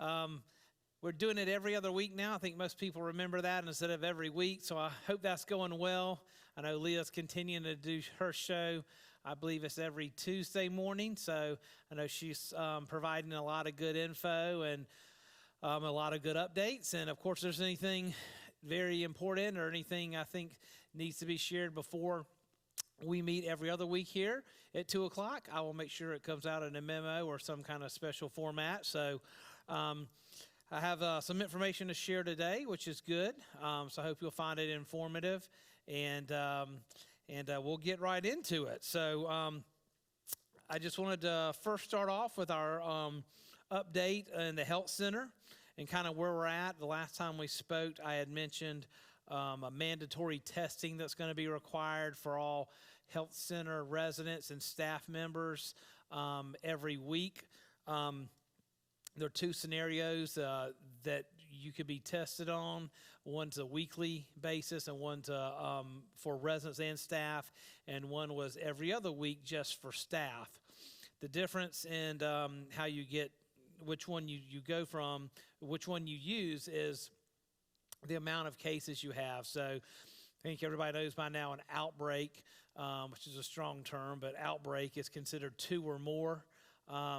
We're doing it every other week now. I think most people remember that instead of every week. So I hope that's going well. I know Leah's continuing to do her show. I believe it's every Tuesday morning. So I know she's providing a lot of good info and a lot of good updates. And of course, if there's anything very important or anything I think needs to be shared before we meet every other week here at 2 o'clock, I will make sure it comes out in a memo or some kind of special format. So I have some information to share today, which is good. So I hope you'll find it informative, and we'll get right into it. So I just wanted to first start off with our update in the health center and kind of where we're at. The last time we spoke, I had mentioned a mandatory testing that's going to be required for all health center residents and staff members every week. There are two scenarios that you could be tested on. One's a weekly basis, and one's for residents and staff, and one was every other week just for staff. The difference in how you get, which one you go from, which one you use is the amount of cases you have. So I think everybody knows by now an outbreak, which is a strong term, but outbreak is considered 2 or more.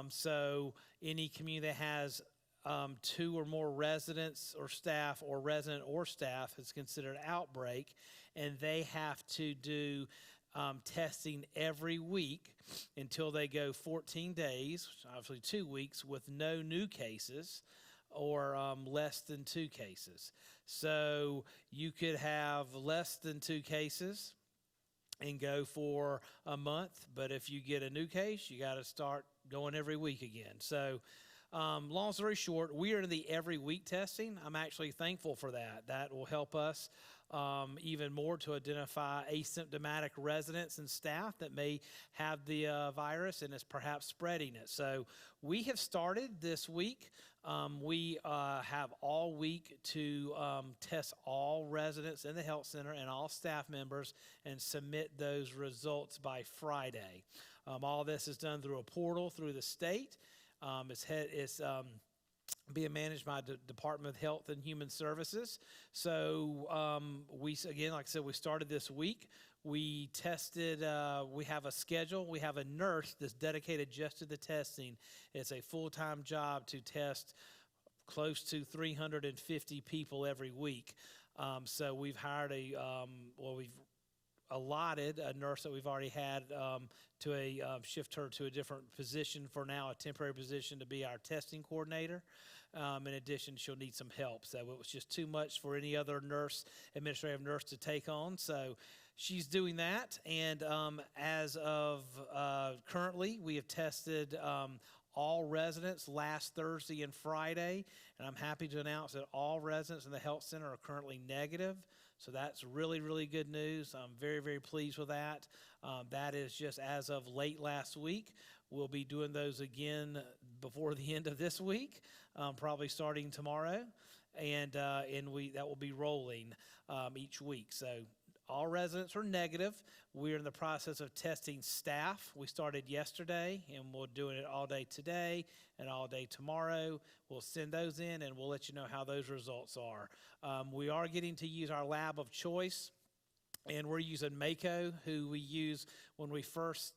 So any community that has 2 or more residents or staff, or resident or staff, is considered outbreak, and they have to do testing every week until they go 14 days, obviously 2 weeks, with no new cases or less than 2 cases. So you could have less than 2 cases and go for a month, but if you get a new case, you got to start going every week again. So long story short, we are in the every week testing. I'm actually thankful for that. That will help us even more to identify asymptomatic residents and staff that may have the virus and is perhaps spreading it. So we have started this week. We have all week to test all residents in the health center and all staff members and submit those results by Friday. All this is done through a portal through the state. It's being managed by the Department of Health and Human Services. So again, like I said, we started this week. We tested, we have a schedule. We have a nurse that's dedicated just to the testing. It's a full-time job to test close to 350 people every week. So we've hired we've allotted a nurse that we've already had to shift her to a different position for now, a temporary position to be our testing coordinator. In addition, she'll need some help. So it was just too much for any other administrative nurse to take on. So she's doing that. And as of currently, we have tested all residents last Thursday and Friday. And I'm happy to announce that all residents in the health center are currently negative. So that's really, really good news. I'm very, very pleased with that. That is just as of late last week. We'll be doing those again before the end of this week, probably starting tomorrow, and that will be rolling each week. So all residents are negative. We're in the process of testing staff. We started yesterday, and we're doing it all day today and all day tomorrow. We'll send those in, and we'll let you know how those results are. We are getting to use our lab of choice, and we're using Mako, who we use when we first,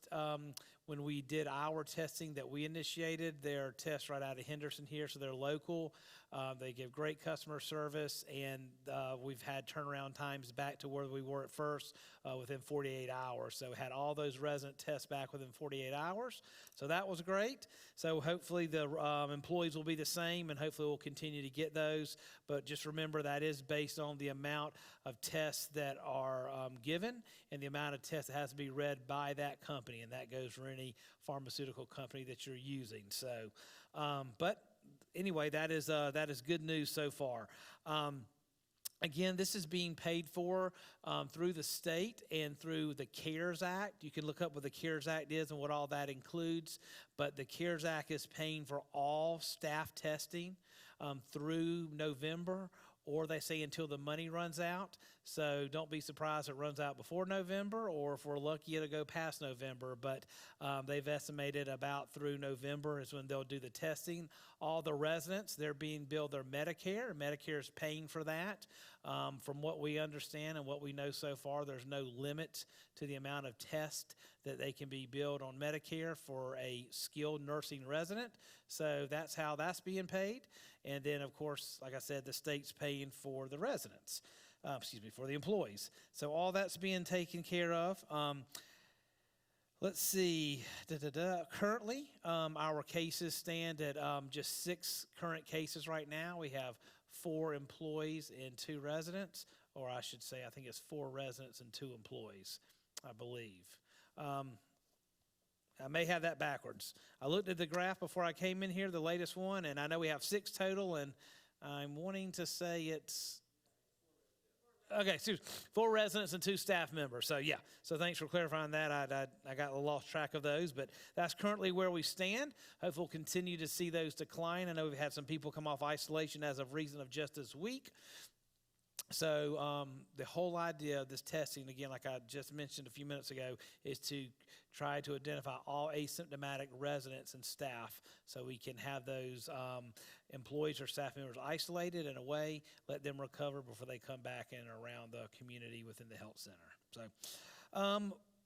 when we did our testing that we initiated. Their test right out of Henderson here, so they're local. They give great customer service, and we've had turnaround times back to where we were at first within 48 hours. So we had all those resident tests back within 48 hours. So that was great. So hopefully the employees will be the same, and hopefully we'll continue to get those. But just remember that is based on the amount of tests that are given and the amount of tests that has to be read by that company, and that goes for any pharmaceutical company that you're using. So, but anyway, that is good news so far. Again, this is being paid for through the state and through the CARES Act. You can look up what the CARES Act is and what all that includes, but the CARES Act is paying for all staff testing through November or they say until the money runs out. So don't be surprised if it runs out before November, or if we're lucky it'll go past November. But they've estimated about through November is when they'll do the testing. All the residents, they're being billed their Medicare. Medicare is paying for that. From what we understand and what we know so far, there's no limit to the amount of tests that they can be billed on Medicare for a skilled nursing resident. So that's how that's being paid. And then, of course, like I said, the state's paying for the residents, for the employees. So all that's being taken care of. Let's see. Currently, our cases stand at just 6 current cases right now. We have 4 employees and 2 residents, or I should say, I think it's 4 residents and 2 employees, I believe. I may have that backwards. I looked at the graph before I came in here, the latest one, and I know we have 6 total, and I'm wanting to say it's, okay, so 4 residents and 2 staff members. So yeah, so thanks for clarifying that. I got lost track of those, but that's currently where we stand. Hopefully we'll continue to see those decline. I know we've had some people come off isolation as of reason of just this week. So the whole idea of this testing, again, like I just mentioned a few minutes ago, is to try to identify all asymptomatic residents and staff so we can have those employees or staff members isolated and away, let them recover before they come back and around the community within the health center.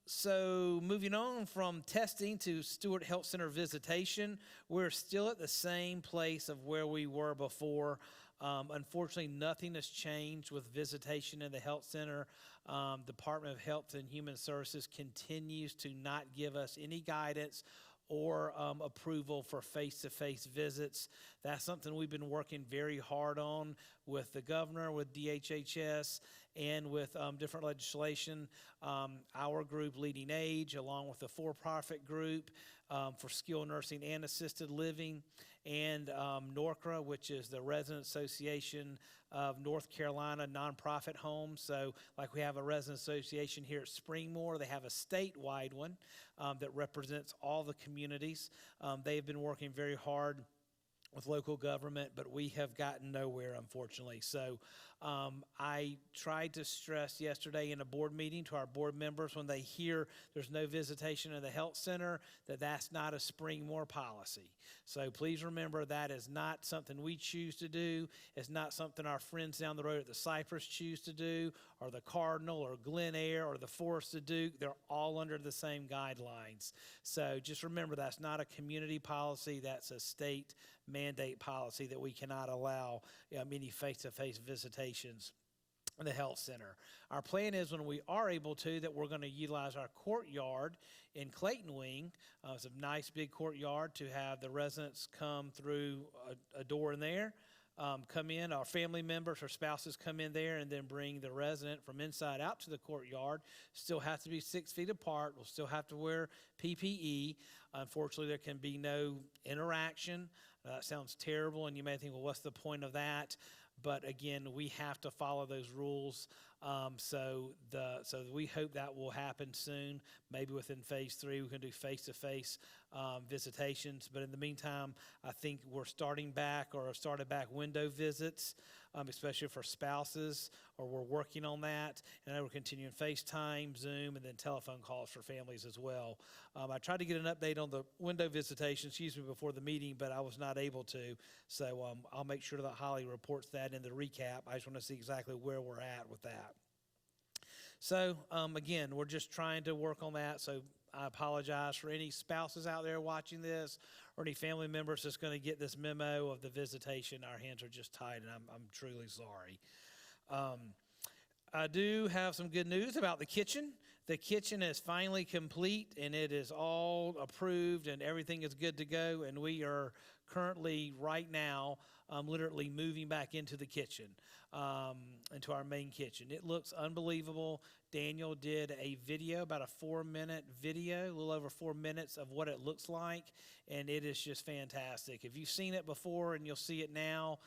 So moving on from testing to Stewart Health Center visitation, we're still at the same place of where we were before. Unfortunately, nothing has changed with visitation in the health center. Department of Health and Human Services continues to not give us any guidance or approval for face-to-face visits. That's something we've been working very hard on with the governor, with DHHS, and with different legislation. Our group, Leading Age, along with the for-profit group for skilled nursing and assisted living, and NORCRA, which is the Resident Association of North Carolina Nonprofit Homes. So like we have a resident association here at Springmore, they have a statewide one that represents all the communities. They've been working very hard with local government, but we have gotten nowhere, unfortunately. So I tried to stress yesterday in a board meeting to our board members when they hear there's no visitation in the health center, that that's not a Springmore policy. So please remember that is not something we choose to do. It's not something our friends down the road at the Cypress choose to do, or the Cardinal or Glen Eyre or the Forest of Duke. They're all under the same guidelines. So just remember that's not a community policy, that's a state mandate policy that we cannot allow any face-to-face visitations in the health center. Our plan is when we are able to, that we're going to utilize our courtyard in Clayton Wing. It's a nice big courtyard to have the residents come through a door in there, come in, our family members or spouses come in there, and then bring the resident from inside out to the courtyard. Still have to be 6 feet apart. We'll still have to wear PPE. Unfortunately, there can be no interaction. That sounds terrible, and you may think, well, what's the point of that? But again, we have to follow those rules. So we hope that will happen soon. Maybe within phase 3, we can do face-to-face visitations. But in the meantime, I think we're starting back, or have started back, window visits, especially for spouses, or we're working on that. And then we're continuing FaceTime, Zoom, and then telephone calls for families as well. I tried to get an update on the window visitation, before the meeting, but I was not able to. So I'll make sure that Holly reports that in the recap. I just want to see exactly where we're at with that. So again, we're just trying to work on that. So I apologize for any spouses out there watching this, or any family members that's going to get this memo of the visitation. Our hands are just tied, and I'm truly sorry. I do have some good news about the kitchen. The kitchen is finally complete, and it is all approved, and everything is good to go. And we are currently, right now, literally moving back into the kitchen, into our main kitchen. It looks unbelievable. Daniel did a video, about a 4-minute video, a little over 4 minutes of what it looks like, and it is just fantastic. If you've seen it before and you'll see it now,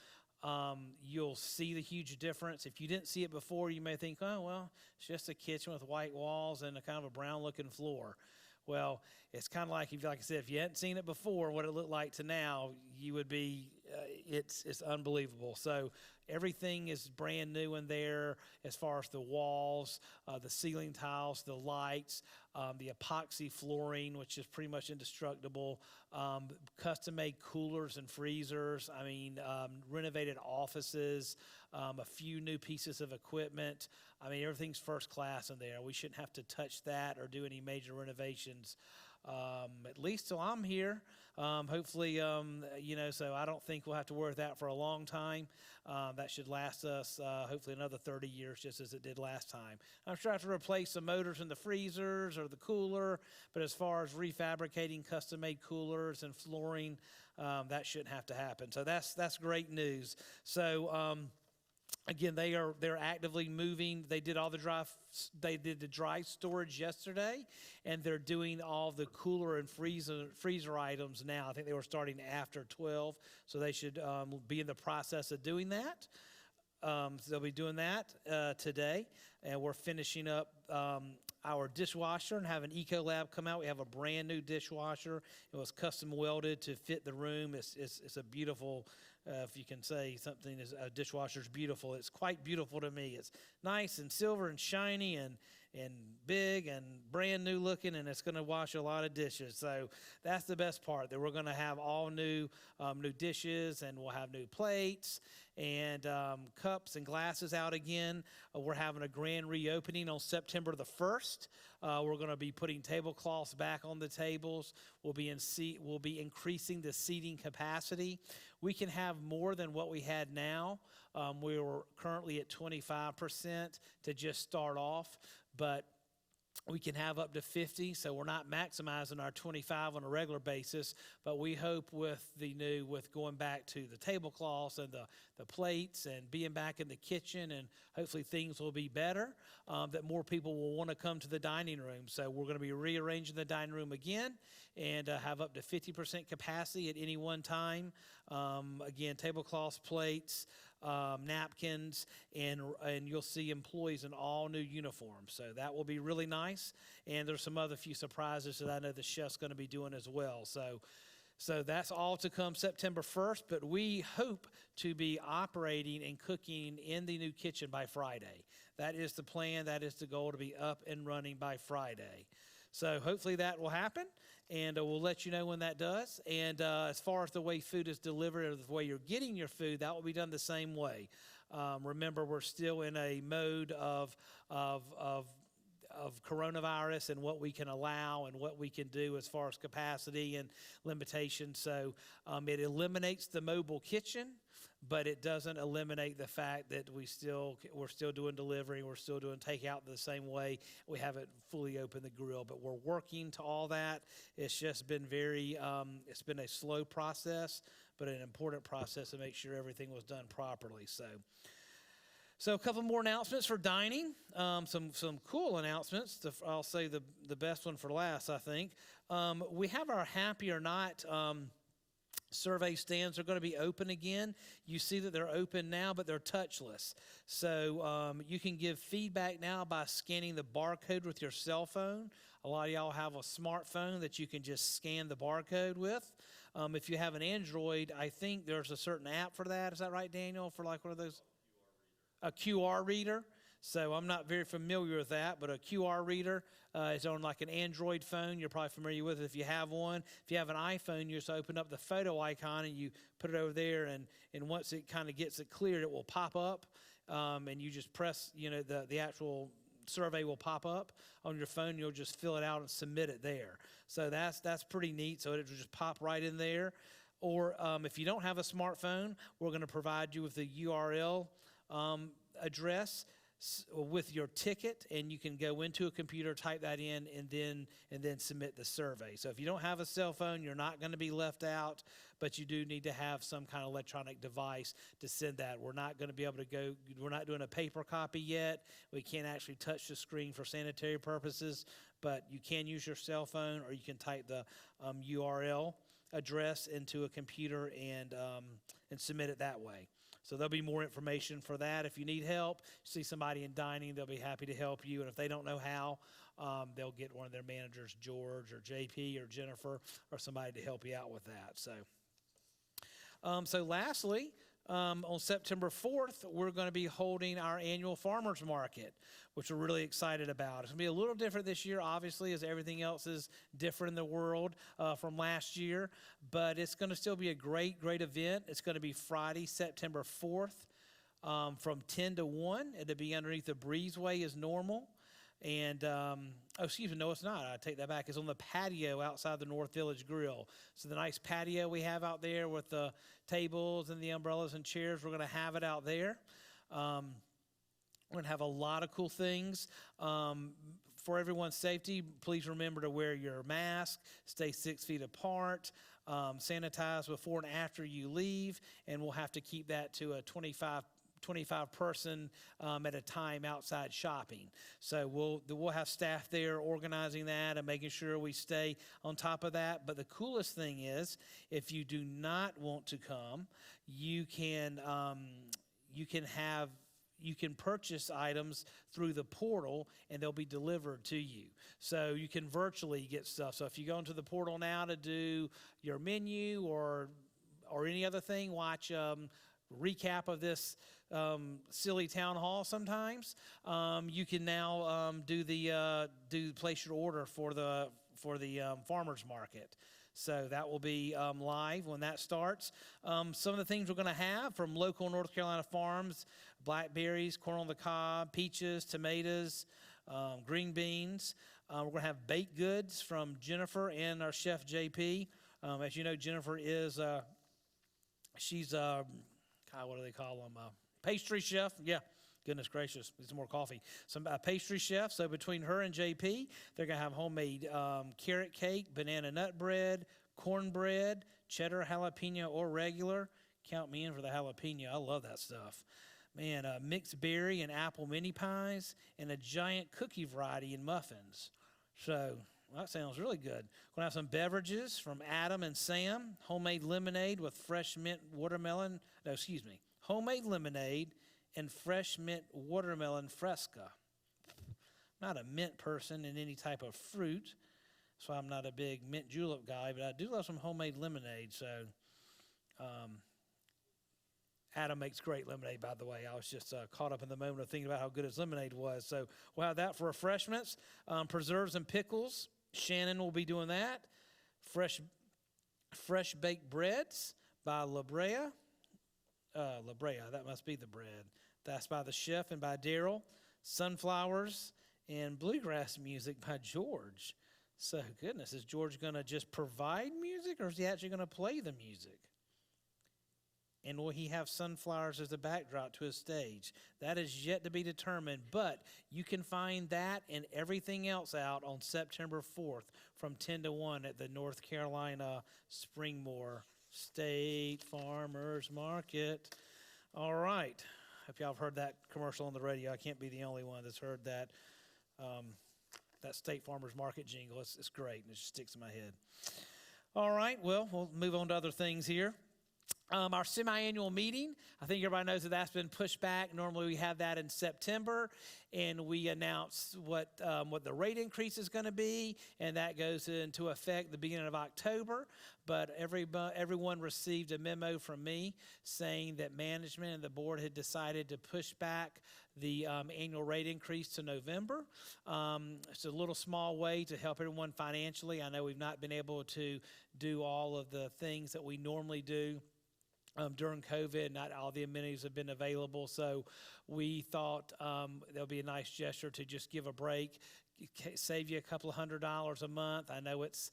you'll see the huge difference. If you didn't see it before, you may think, oh, well, it's just a kitchen with white walls and a kind of a brown-looking floor. Well, it's kind of like I said, if you hadn't seen it before, what it looked like to now, you would be it's unbelievable. So everything is brand new in there as far as the walls, the ceiling tiles, the lights, the epoxy flooring, which is pretty much indestructible, custom-made coolers and freezers. I mean, renovated offices, a few new pieces of equipment. I mean, everything's first class in there. We shouldn't have to touch that or do any major renovations, at least till I'm here. Hopefully, so I don't think we'll have to worry with that for a long time. That should last us, hopefully, another 30 years, just as it did last time. I'm sure I have to replace some motors in the freezers or the cooler, but as far as refabricating custom-made coolers and flooring, that shouldn't have to happen. So that's great news. So, again, they're actively moving. They did the dry storage yesterday, and they're doing all the cooler and freezer items now. I think they were starting after 12, so they should be in the process of doing that. So they'll be doing that today, and we're finishing up our dishwasher and have an Ecolab come out. We have a brand new dishwasher. It was custom welded to fit the room. It's a beautiful. If you can say something is a dishwasher is beautiful, it's quite beautiful to me. It's nice and silver and shiny and big and brand new looking, and it's going to wash a lot of dishes. So that's the best part, that we're going to have all new dishes, and we'll have new plates and cups and glasses out again. We're having a grand reopening on September the 1st. We're going to be putting tablecloths back on the tables. We'll be increasing the seating capacity. We can have more than what we had now. We were currently at 25% to just start off, but we can have up to 50, so we're not maximizing our 25 on a regular basis, but we hope with going back to the tablecloths and the plates and being back in the kitchen, and hopefully things will be better, that more people will want to come to the dining room. So we're going to be rearranging the dining room again and have up to 50% capacity at any one time. Again, tablecloths, plates, napkins, and you'll see employees in all new uniforms. So that will be really nice. And there's some other few surprises that I know the chef's going to be doing as well. So that's all to come September 1st, but we hope to be operating and cooking in the new kitchen by Friday. That is the plan. That is the goal, to be up and running by Friday. So hopefully that will happen, and we'll let you know when that does. And as far as the way food is delivered or the way you're getting your food, that will be done the same way. Remember, we're still in a mode of coronavirus and what we can allow and what we can do as far as capacity and limitations. So it eliminates the mobile kitchen, but it doesn't eliminate the fact that we're still doing delivery, we're still doing takeout the same way. We haven't fully opened the grill, but we're working to all that. It's just been it's been a slow process, but an important process to make sure everything was done properly. So a couple more announcements for dining, some cool announcements. I'll say the best one for last, I think. We have our Happy or Not survey stands are going to be open again. You see that they're open now, but they're touchless. So you can give feedback now by scanning the barcode with your cell phone. A lot of y'all have a smartphone that you can just scan the barcode with. If you have an Android, I think there's a certain app for that. Is that right, Daniel? For like one of those? A QR reader. So I'm not very familiar with that, but a QR reader is on like an Android phone. You're probably familiar with it if you have one. If you have an iPhone, you just open up the photo icon and you put it over there, and once it kind of gets it cleared, it will pop up, and you just press, the actual survey will pop up on your phone. You'll just fill it out and submit it there. So that's pretty neat. So it will just pop right in there. Or if you don't have a smartphone, we're going to provide you with the URL address with your ticket, and you can go into a computer, type that in, and then submit the survey. So if you don't have a cell phone, you're not going to be left out, but you do need to have some kind of electronic device to send that. We're not going to be able to we're not doing a paper copy yet. We can't actually touch the screen for sanitary purposes, but you can use your cell phone, or you can type the URL address into a computer and submit it that way. So there'll be more information for that. If you need help, see somebody in dining, they'll be happy to help you. And if they don't know how, they'll get one of their managers, George or JP or Jennifer, or somebody to help you out with that. So So lastly, on September 4th, we're going to be holding our annual farmers market, which we're really excited about. It's going to be a little different this year, obviously, as everything else is different in the world from last year. But it's going to still be a great, great event. It's going to be Friday, September 4th from 10 to 1. It'll be underneath the breezeway as normal. And, excuse me, no, it's not. I take that back. It's on the patio outside the North Village Grill. So the nice patio we have out there with the tables and the umbrellas and chairs, we're going to have it out there. We're going to have a lot of cool things. For everyone's safety, please remember to wear your mask, stay 6 feet apart, sanitize before and after you leave, and we'll have to keep that to a 25 person at a time outside shopping. So we'll have staff there organizing that and making sure we stay on top of that. But the coolest thing is, if you do not want to come, you can purchase items through the portal and they'll be delivered to you. So you can virtually get stuff. So if you go into the portal now to do your menu or any other thing, watch recap of this silly town hall sometimes, you can now place your order for the farmers market. So that will be live when that starts. Some of the things we're going to have from local North Carolina farms: blackberries, corn on the cob, peaches, tomatoes, green beans. We're going to have baked goods from Jennifer and our chef JP. As you know, Jennifer is she's what do they call them? Pastry chef. Yeah, goodness gracious, need some more coffee. Some pastry chef. So between her and JP, they're going to have homemade carrot cake, banana nut bread, cornbread, cheddar, jalapeno, or regular. Count me in for the jalapeno. I love that stuff. Man, mixed berry and apple mini pies, and a giant cookie variety in muffins. So that sounds really good. We're going to have some beverages from Adam and Sam. Homemade lemonade with fresh mint watermelon. No, excuse me. Homemade lemonade and fresh mint watermelon fresca. Not a mint person in any type of fruit, so I'm not a big mint julep guy, but I do love some homemade lemonade. So Adam makes great lemonade, by the way. I was just caught up in the moment of thinking about how good his lemonade was. So we'll have that for refreshments. Preserves and pickles. Shannon will be doing that. Fresh baked breads by La Brea. La Brea, that must be the bread. That's by the chef and by Daryl. Sunflowers and bluegrass music by George. So, goodness, is George going to just provide music, or is he actually going to play the music? And will he have sunflowers as a backdrop to his stage? That is yet to be determined, but you can find that and everything else out on September 4th from 10 to 1 at the North Carolina Springmore State Farmers Market. All right. Hope y'all have heard that commercial on the radio. I can't be the only one that's heard that State Farmers Market jingle. It's great, and it just sticks in my head. All right. Well, we'll move on to other things here. Our semi-annual meeting, I think everybody knows that's been pushed back. Normally we have that in September, and we announce what the rate increase is going to be, and that goes into effect the beginning of October. But everyone received a memo from me saying that management and the board had decided to push back the annual rate increase to November. It's a little small way to help everyone financially. I know we've not been able to do all of the things that we normally do. During COVID, not all the amenities have been available, so we thought there'll be a nice gesture to just give a break, save you a couple of $100 a month. I know it's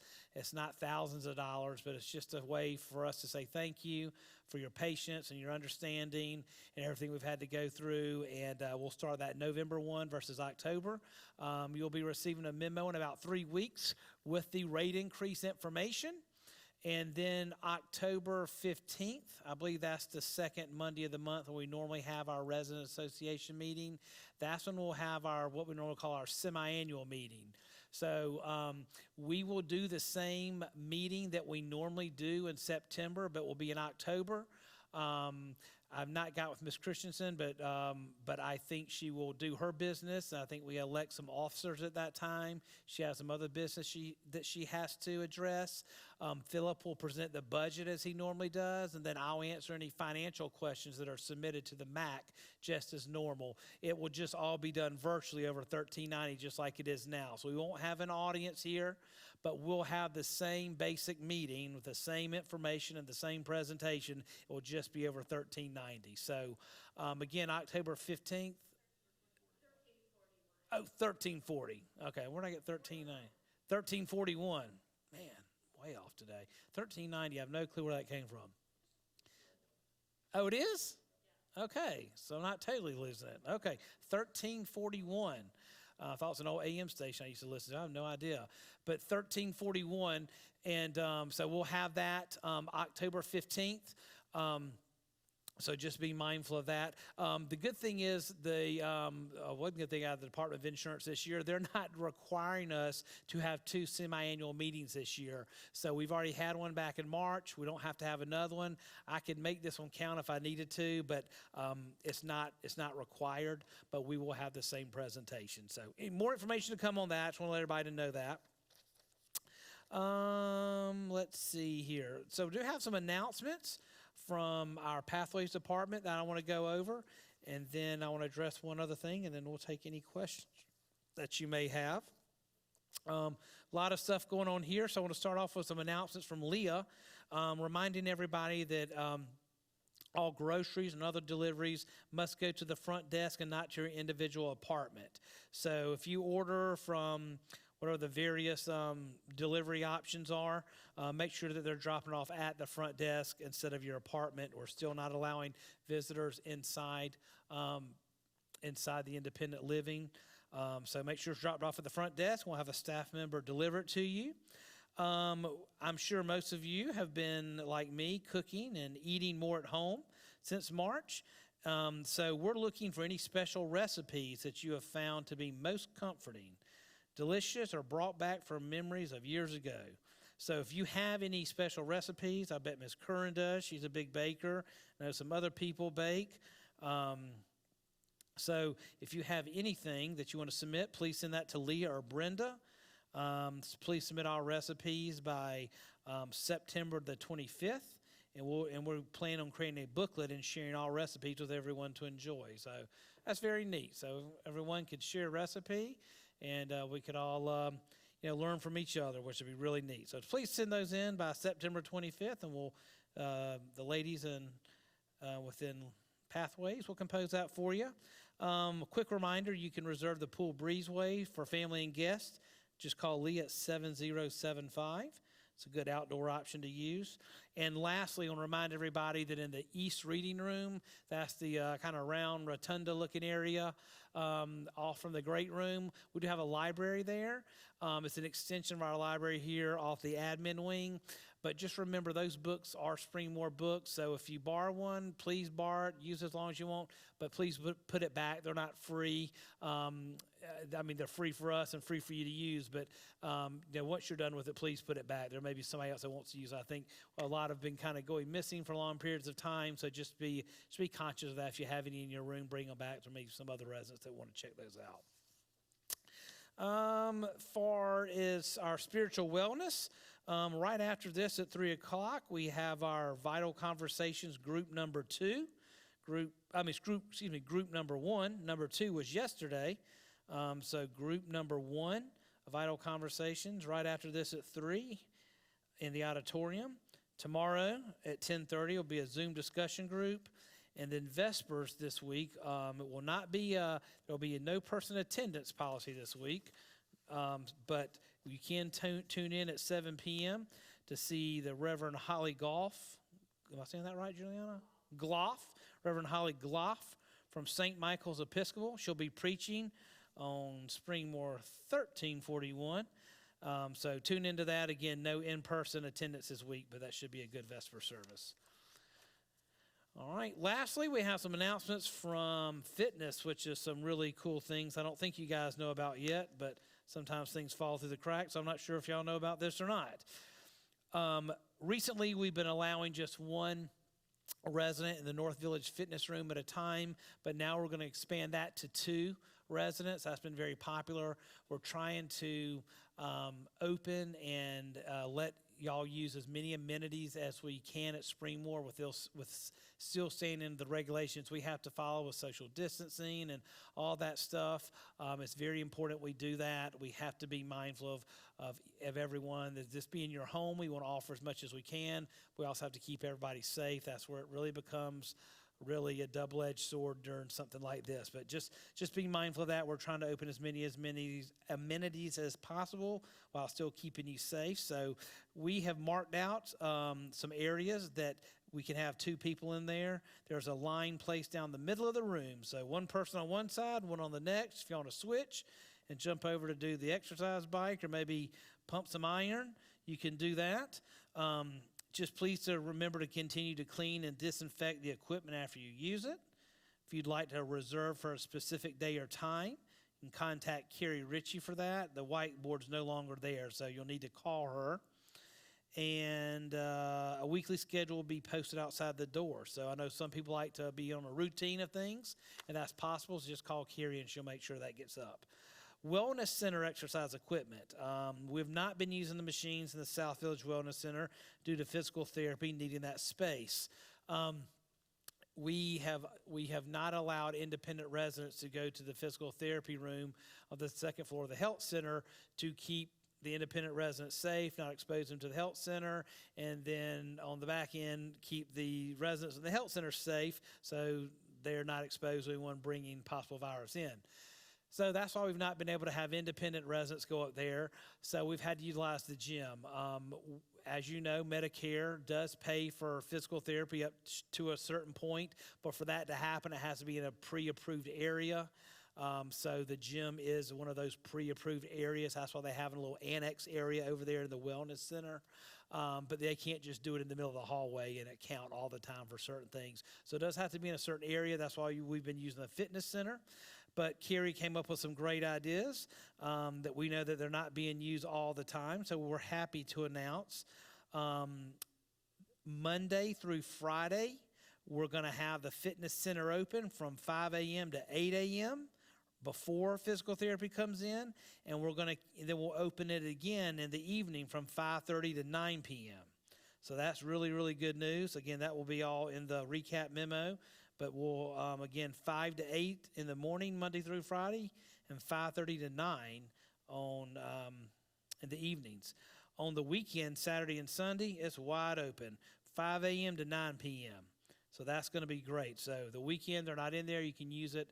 not thousands of dollars, but it's just a way for us to say thank you for your patience and your understanding and everything we've had to go through. And we'll start that November 1 versus October. You'll be receiving a memo in about 3 weeks with the rate increase information. And then October 15th, I believe that's the second Monday of the month when we normally have our resident association meeting. That's when we'll have what we normally call our semi-annual meeting. So we will do the same meeting that we normally do in September, but will be in October. I've not got with Ms. Christensen, but I think she will do her business. I think we elect some officers at that time. She has some other business that she has to address. Philip will present the budget as he normally does, and then I'll answer any financial questions that are submitted to the MAC just as normal. It will just all be done virtually over 1390, just like it is now. So we won't have an audience here, but we'll have the same basic meeting with the same information and the same presentation. It will just be over 1390. So again, October 15th. Oh, 1340. Okay, where did I get 1390? 1341. Man, way off today. 1390, I have no clue where that came from. Oh, it is? Okay, so I'm not totally losing it. Okay, 1341. I thought it was an old AM station I used to listen to. I have no idea. But 1341, and so we'll have that October 15th. So just be mindful of that. The good thing is, one good thing out of the Department of Insurance this year, they're not requiring us to have 2 semi-annual meetings this year. So we've already had one back in March. We don't have to have another one. I could make this one count if I needed to, but it's not required. But we will have the same presentation. So more information to come on that. I just want to let everybody know that. Let's see here. So we do have some announcements from our Pathways Department that I want to go over, and then I want to address one other thing, and then we'll take any questions that you may have. A lot of stuff going on here, so I want to start off with some announcements from Leah, reminding everybody that all groceries and other deliveries must go to the front desk and not to your individual apartment. So if you order from whatever the various delivery options are, make sure that they're dropping off at the front desk instead of your apartment. We're still not allowing visitors inside the independent living. So make sure it's dropped off at the front desk. We'll have a staff member deliver it to you. I'm sure most of you have been, like me, cooking and eating more at home since March. So we're looking for any special recipes that you have found to be most comforting, delicious, or brought back from memories of years ago. So if you have any special recipes, I bet Miss Curran does. She's a big baker. I know some other people bake. So if you have anything that you want to submit, please send that to Leah or Brenda. Please submit our recipes by September the 25th. And we're planning on creating a booklet and sharing all recipes with everyone to enjoy. So that's very neat. So everyone could share a recipe, and we could all learn from each other, which would be really neat. So please send those in by September 25th, and we'll the ladies and within Pathways will compose that for you. A quick reminder, you can reserve the pool breezeway for family and guests. Just call Lee at 7075. It's a good outdoor option to use. And lastly, I want to remind everybody that in the East Reading Room, that's the kind of round rotunda-looking area off from the Great Room, we do have a library there. It's an extension of our library here off the admin wing. But just remember, those books are Springmore books, so if you borrow one, please borrow it, use it as long as you want, but please put it back. They're not free. They're free for us and free for you to use, but once you're done with it, please put it back. There may be somebody else that wants to use it. I think a lot have been kind of going missing for long periods of time, so just be conscious of that. If you have any in your room, bring them back. There may be some other residents that want to check those out. Far as our spiritual wellness, right after this at 3 o'clock, we have our Vital Conversations group number 2. Group number 1. Number 2 was yesterday. So group number 1, Vital Conversations, right after this at 3 in the auditorium. Tomorrow at 10:30 will be a Zoom discussion group. And then Vespers this week, it will not be, there will be a no person attendance policy this week. But you can tune in at 7 p.m. to see the Reverend Holly Goff. Am I saying that right, Juliana? Gloff, Reverend Holly Gloff from St. Michael's Episcopal. She'll be preaching on Springmore 1341. So tune into that. Again, no in-person attendance this week, but that should be a good Vesper service. All right. Lastly, we have some announcements from fitness, which is some really cool things I don't think you guys know about yet, but sometimes things fall through the cracks. So I'm not sure if y'all know about this or not. Recently, we've been allowing just one resident in the North Village Fitness Room at a time, but now we're going to expand that to 2 residents. That's been very popular. We're trying to open and let y'all use as many amenities as we can at Springmore with still staying in the regulations we have to follow with social distancing and all that stuff. It's very important we do that. We have to be mindful of everyone. That this being your home, we want to offer as much as we can. We also have to keep everybody safe. That's where it really becomes really a double-edged sword during something like this. But just being mindful of that. We're trying to open as many amenities as possible while still keeping you safe. So we have marked out some areas that we can have 2 people in there. There's a line placed down the middle of the room. So one person on one side, one on the next. If you want to switch and jump over to do the exercise bike or maybe pump some iron, you can do that. Just please to remember to continue to clean and disinfect the equipment after you use it. If you'd like to reserve for a specific day or time, you can contact Carrie Ritchie for that. The whiteboard's no longer there, so you'll need to call her. And a weekly schedule will be posted outside the door. So I know some people like to be on a routine of things, and that's possible, so just call Carrie and she'll make sure that gets up. Wellness Center exercise equipment. We've not been using the machines in the South Village Wellness Center due to physical therapy needing that space. We have not allowed independent residents to go to the physical therapy room of the second floor of the health center to keep the independent residents safe, not expose them to the health center, and then on the back end, keep the residents of the health center safe so they're not exposed to anyone bringing possible virus in. So that's why we've not been able to have independent residents go up there. So we've had to utilize the gym. As you know, Medicare does pay for physical therapy up to a certain point, but for that to happen, it has to be in a pre-approved area. So the gym is one of those pre-approved areas. That's why they have a little annex area over there in the Wellness Center. But they can't just do it in the middle of the hallway and account all the time for certain things. So it does have to be in a certain area. That's why we've been using the fitness center. But Carrie came up with some great ideas that we know that they're not being used all the time. So we're happy to announce Monday through Friday, we're going to have the fitness center open from 5 a.m. to 8 a.m. before physical therapy comes in, and then we'll open it again in the evening from 5:30 to 9 p.m. So that's really, really good news. Again, that will be all in the recap memo. But we'll, again, 5 to 8 in the morning, Monday through Friday, and 5:30 to 9 in the evenings. On the weekend, Saturday and Sunday, it's wide open, 5 a.m. to 9 p.m. So that's going to be great. So the weekend, they're not in there. You can use it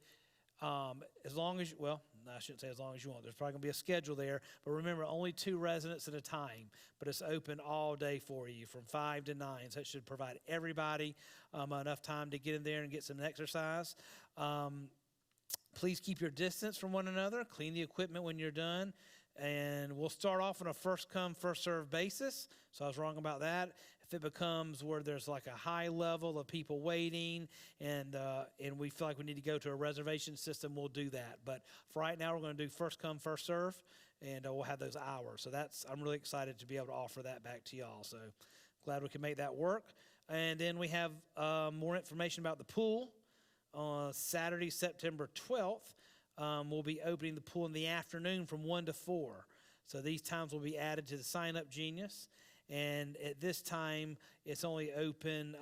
as long as, I shouldn't say as long as you want. There's probably going to be a schedule there. But remember, only 2 residents at a time. But it's open all day for you from 5 to 9. So it should provide everybody enough time to get in there and get some exercise. Please keep your distance from one another. Clean the equipment when you're done. And we'll start off on a first-come, first-served basis. So I was wrong about that. If it becomes where there's like a high level of people waiting and we feel like we need to go to a reservation system, we'll do that. But for right now, we're going to do first-come, first-served, and we'll have those hours. So I'm really excited to be able to offer that back to y'all. So glad we can make that work. And then we have more information about the pool. On Saturday, September 12th, we'll be opening the pool in the afternoon from 1 to 4. So these times will be added to the Sign Up Genius. And at this time, it's only open.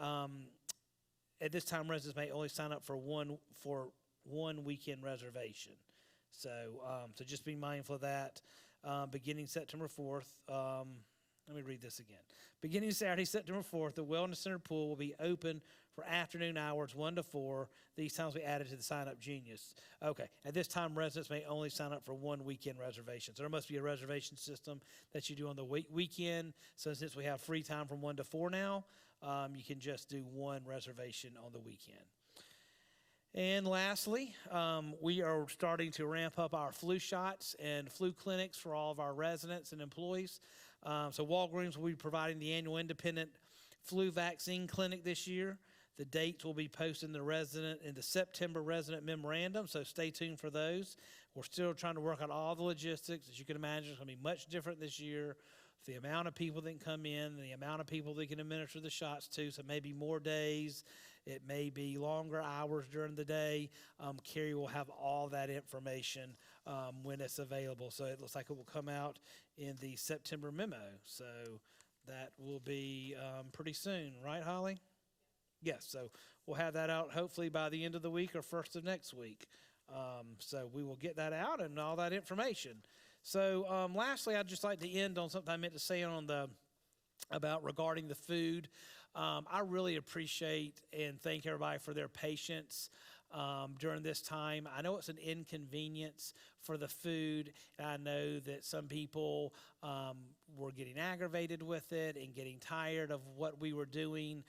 At this time, residents may only sign up for one weekend reservation. So just be mindful of that. Beginning September 4th. Let me read this again. Beginning Saturday, September 4th, the Wellness Center pool will be open for afternoon hours 1 to 4. These times will be added to the Sign Up Genius. Okay. At this time, residents may only sign up for one weekend reservation. So there must be a reservation system that you do on the weekend. So since we have free time from 1 to 4 now, you can just do one reservation on the weekend. And lastly, we are starting to ramp up our flu shots and flu clinics for all of our residents and employees. So Walgreens will be providing the annual independent flu vaccine clinic this year. The dates will be posted in the September resident memorandum, so stay tuned for those. We're still trying to work on all the logistics. As you can imagine, it's going to be much different this year. The amount of people that can come in, the amount of people that can administer the shots to, so maybe more days. It may be longer hours during the day. Carrie will have all that information when it's available. So it looks like it will come out in the September memo. So that will be pretty soon, right, Holly? Yes, so we'll have that out hopefully by the end of the week or first of next week. So we will get that out and all that information. So lastly, I'd just like to end on something I meant to say about regarding the food. I really appreciate and thank everybody for their patience during this time. I know it's an inconvenience for the food. And I know that some people were getting aggravated with it and getting tired of what we were doing.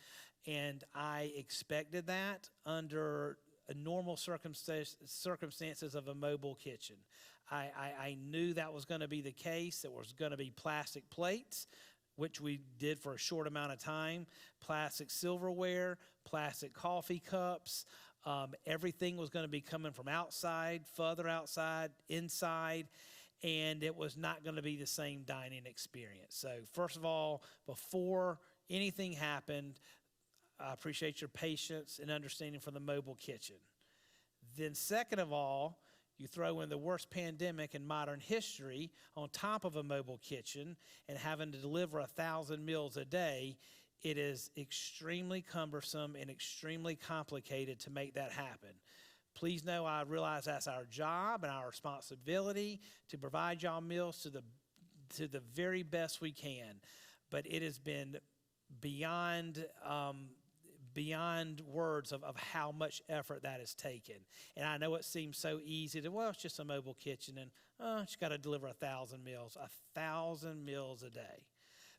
And I expected that under normal circumstances of a mobile kitchen. I knew that was going to be the case. There was going to be plastic plates, which we did for a short amount of time, plastic silverware, plastic coffee cups. Everything was going to be coming from outside, further outside, inside, and it was not going to be the same dining experience. So first of all, before anything happened, I appreciate your patience and understanding for the mobile kitchen. Then second of all, you throw in the worst pandemic in modern history on top of a mobile kitchen and having to deliver 1,000 meals a day. It is extremely cumbersome and extremely complicated to make that happen. Please know I realize that's our job and our responsibility to provide y'all meals to the very best we can. But it has been beyond words of how much effort that has taken. And I know it seems so easy to, well, it's just a mobile kitchen and just got to deliver 1,000 meals, 1,000 meals a day.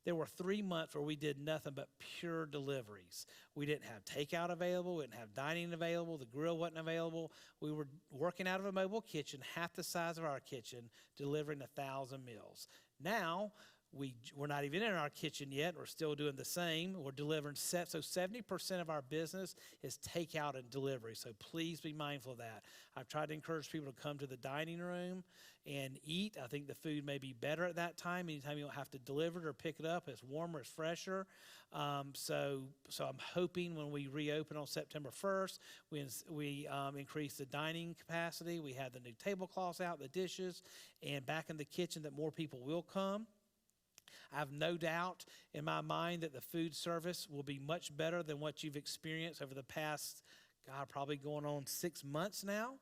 There were 3 months where we did nothing but pure deliveries. We didn't have takeout available. We didn't have dining available. The grill wasn't available. We were working out of a mobile kitchen, half the size of our kitchen, delivering 1,000 meals. Now, we're not even in our kitchen yet. We're still doing the same. We're delivering so 70% of our business is takeout and delivery. So please be mindful of that. I've tried to encourage people to come to the dining room and eat. I think the food may be better at that time. Anytime you don't have to deliver it or pick it up, it's warmer, it's fresher. So I'm hoping when we reopen on September 1st, we increase the dining capacity. We have the new tablecloths out, the dishes, and back in the kitchen that more people will come. I have no doubt in my mind that the food service will be much better than what you've experienced over the past, probably going on 6 months now.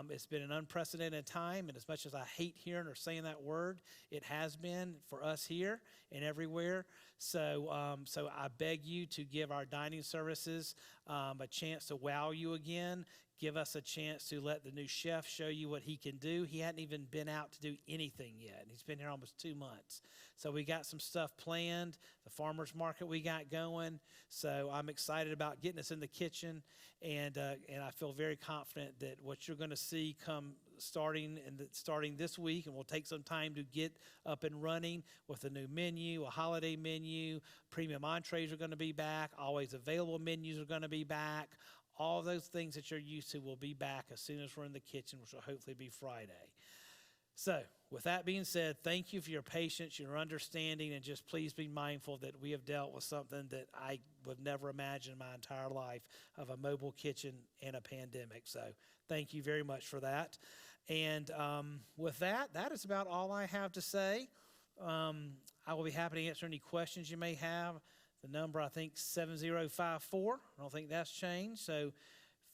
It's been an unprecedented time, and as much as I hate hearing or saying that word, it has been for us here and everywhere. So I beg you to give our dining services a chance to wow you again. Give us a chance to let the new chef show you what he can do. He hadn't even been out to do anything yet. He's been here almost 2 months. So we got some stuff planned, the farmer's market we got going. So I'm excited about getting us in the kitchen, and I feel very confident that what you're going to see come starting this week, and we'll take some time to get up and running with a new menu, a holiday menu. Premium entrees are going to be back. Always available menus are going to be back. All those things that you're used to will be back as soon as we're in the kitchen, which will hopefully be Friday. So with that being said, thank you for your patience, your understanding, and just please be mindful that we have dealt with something that I would never imagine in my entire life, of a mobile kitchen and a pandemic. So thank you very much for that. And with that, that is about all I have to say. I will be happy to answer any questions you may have. The number, I think, 7054. I don't think that's changed. So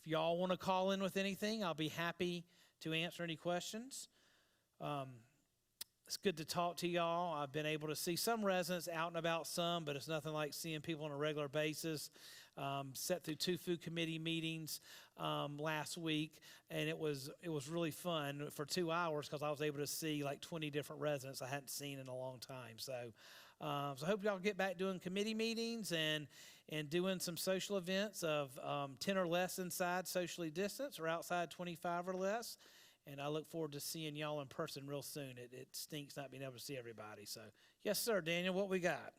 if y'all want to call in with anything, I'll be happy to answer any questions. It's good to talk to y'all. I've been able to see some residents out and about some, but it's nothing like seeing people on a regular basis. Sat through 2 food committee meetings last week, and it was really fun for 2 hours because I was able to see like 20 different residents I hadn't seen in a long time. So I hope y'all get back doing committee meetings and doing some social events of 10 or less inside, socially distanced, or outside 25 or less. And I look forward to seeing y'all in person real soon. It stinks not being able to see everybody. So, yes, sir, Daniel, what we got?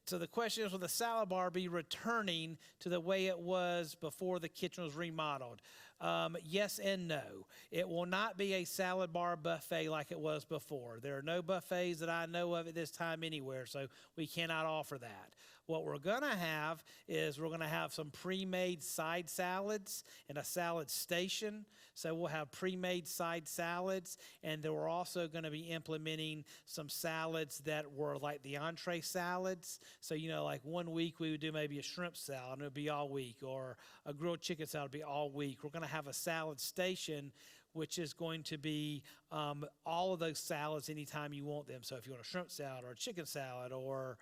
So the question is, will the salad bar be returning to the way it was before the kitchen was remodeled? Yes and no. It will not be a salad bar buffet like it was before. There are no buffets that I know of at this time anywhere, so we cannot offer that. What we're going to have is we're going to have some pre-made side salads and a salad station. So we'll have pre-made side salads, and then we're also going to be implementing some salads that were like the entree salads. So, like one week we would do maybe a shrimp salad, and it would be all week, or a grilled chicken salad would be all week. We're going to have a salad station, which is going to be all of those salads anytime you want them. So if you want a shrimp salad or a chicken salad or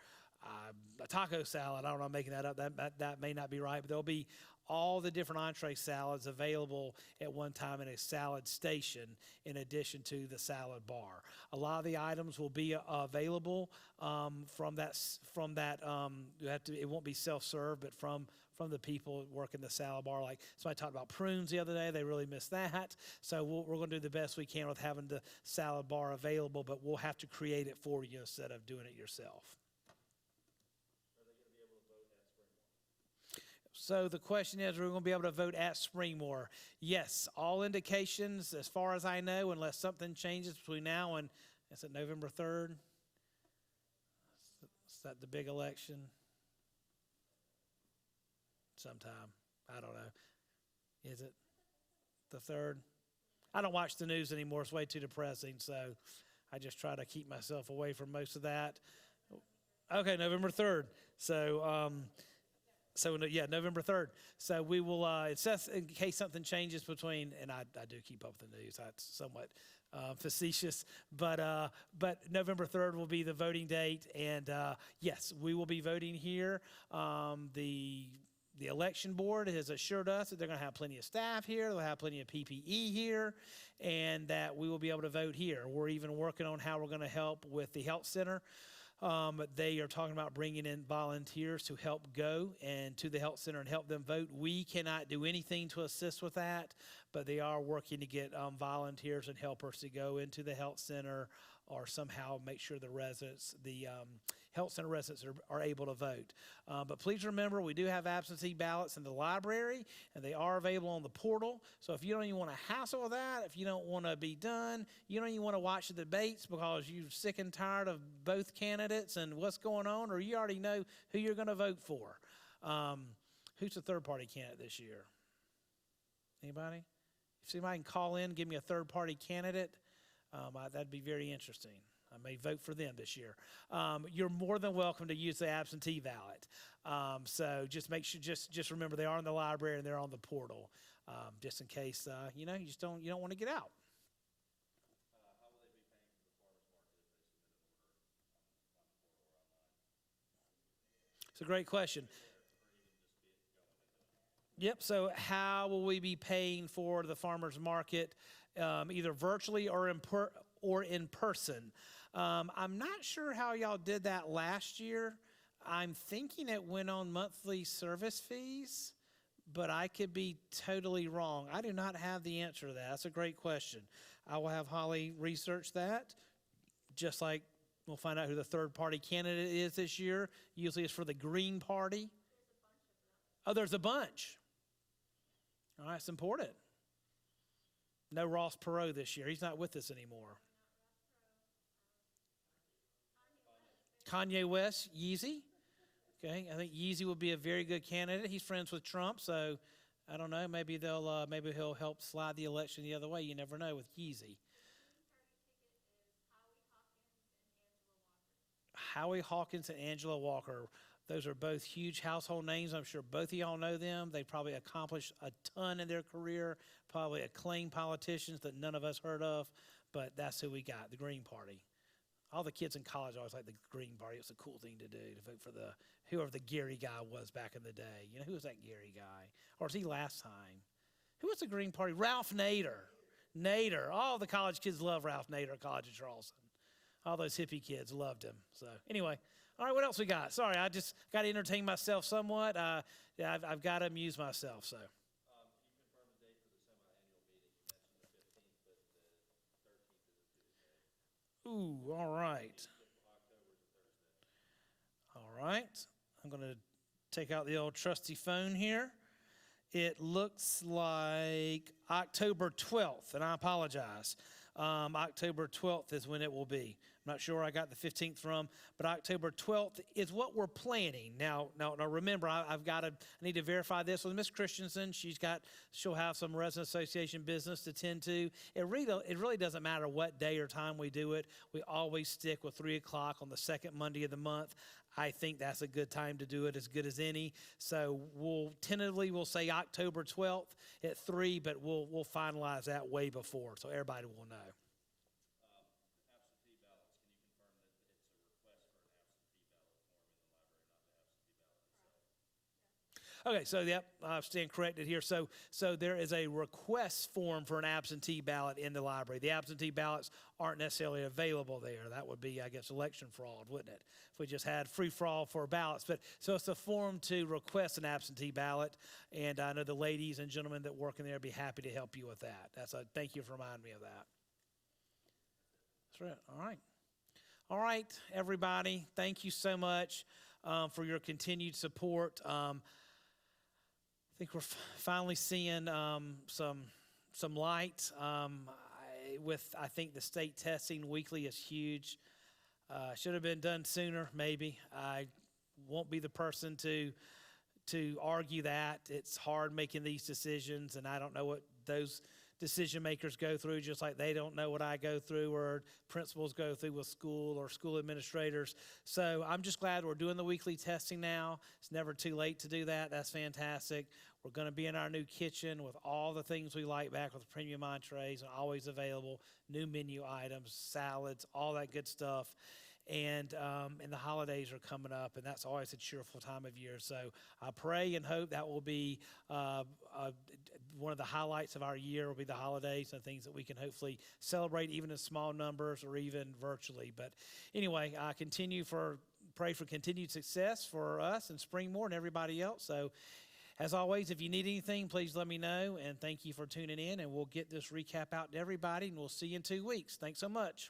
a taco salad, I don't know, I'm making that up. That may not be right, but there'll be all the different entree salads available at one time in a salad station in addition to the salad bar. A lot of the items will be available from that. It won't be self-serve, but from the people working the salad bar. Like somebody talked about prunes the other day. They really missed that. So we're going to do the best we can with having the salad bar available, but we'll have to create it for you instead of doing it yourself. So the question is, we're going to be able to vote at Springmore. Yes, all indications, as far as I know, unless something changes between now and, is it November 3rd? Is that the big election? Sometime. I don't know. Is it the 3rd? I don't watch the news anymore. It's way too depressing, so I just try to keep myself away from most of that. Okay, November 3rd. So November 3rd. So we will, it's just in case something changes between, and I do keep up with the news. That's somewhat facetious, but November 3rd will be the voting date, and yes, we will be voting here. The election board has assured us that they're going to have plenty of staff here, they'll have plenty of PPE here, and that we will be able to vote here. We're even working on how we're going to help with the health center. They are talking about bringing in volunteers to help go and to the health center and help them vote. We cannot do anything to assist with that, but they are working to get volunteers and helpers to go into the health center or somehow make sure the residents, the health center residents are able to vote. But please remember, we do have absentee ballots in the library, and they are available on the portal. So if you don't even want to hassle with that, if you don't want to be done, you don't even want to watch the debates because you're sick and tired of both candidates and what's going on, or you already know who you're going to vote for. Who's the third-party candidate this year? Anybody? If somebody can call in, give me a third-party candidate, that'd be very interesting. I may vote for them this year. You're more than welcome to use the absentee ballot. So just make sure, just remember they are in the library and they're on the portal, just in case you don't want to get out. How will they be paying for the farmers market if they submit an order on the portal or online? It's a great question. Yep. So how will we be paying for the farmers market, either virtually or in person? I'm not sure how y'all did that last year. I'm thinking it went on monthly service fees, but I could be totally wrong. I do not have the answer to that. That's a great question. I will have Holly research that, just like we'll find out who the third-party candidate is this year. Usually it's for the Green Party. Oh, there's a bunch. All right, it's important. No Ross Perot this year. He's not with us anymore. Kanye West, Yeezy. Okay, I think Yeezy would be a very good candidate. He's friends with Trump, so I don't know. Maybe maybe he'll help slide the election the other way. You never know with Yeezy. Howie Hawkins and Angela Walker. Those are both huge household names. I'm sure both of y'all know them. They probably accomplished a ton in their career, probably acclaimed politicians that none of us heard of, but that's who we got, the Green Party. All the kids in college always liked the Green Party. It was a cool thing to do, to vote for whoever the Gary guy was back in the day. You know, who was that Gary guy? Or was he last time? Who was the Green Party? Ralph Nader. Nader. All the college kids love Ralph Nader at College of Charleston. All those hippie kids loved him. So anyway, all right, what else we got? Sorry, I just got to entertain myself somewhat. I've got to amuse myself. So. Can you confirm the date for the semi-annual meeting? You mentioned the 15th, but the 13th is a Tuesday. Ooh, all right. October is a Thursday. All right. I'm going to take out the old trusty phone here. It looks like October 12th, and I apologize. October 12th is when it will be. I'm not sure where I got the 15th from, but October 12th is what we're planning. Now remember, I need to verify this with Miss Christensen. She'll have some resident association business to tend to. It really doesn't matter what day or time we do it. We always stick with 3 o'clock on the second Monday of the month. I think that's a good time to do it, as good as any. So we'll say October 12th at 3, but we'll finalize that way before, so everybody will know. Absentee ballots, can you confirm that it's a request for an absentee ballot form in the library, not the absentee ballot itself? Okay, so yep, I stand corrected here. So there is a request form for an absentee ballot in the library. The absentee ballots aren't necessarily available there. That would be, I guess, election fraud, wouldn't it? If we just had free for all for ballots. But so it's a form to request an absentee ballot, and I know the ladies and gentlemen that work in there would be happy to help you with that. Thank you for reminding me of that. That's right. All right, everybody. Thank you so much for your continued support. I think we're finally seeing some light. I think the state testing weekly is huge. Should have been done sooner, maybe. I won't be the person to argue that. It's hard making these decisions, and I don't know what those decision makers go through, just like they don't know what I go through or principals go through with school or school administrators. So I'm just glad we're doing the weekly testing now. It's never too late to do that. That's fantastic. We're going to be in our new kitchen with all the things we like back with premium entrees, always available, new menu items, salads, all that good stuff. And the holidays are coming up, and that's always a cheerful time of year. So I pray and hope that will be one of the highlights of our year will be the holidays and things that we can hopefully celebrate even in small numbers or even virtually. But anyway, I pray for continued success for us and Springmore and everybody else. So as always, if you need anything, please let me know. And thank you for tuning in, and we'll get this recap out to everybody, and we'll see you in 2 weeks. Thanks so much.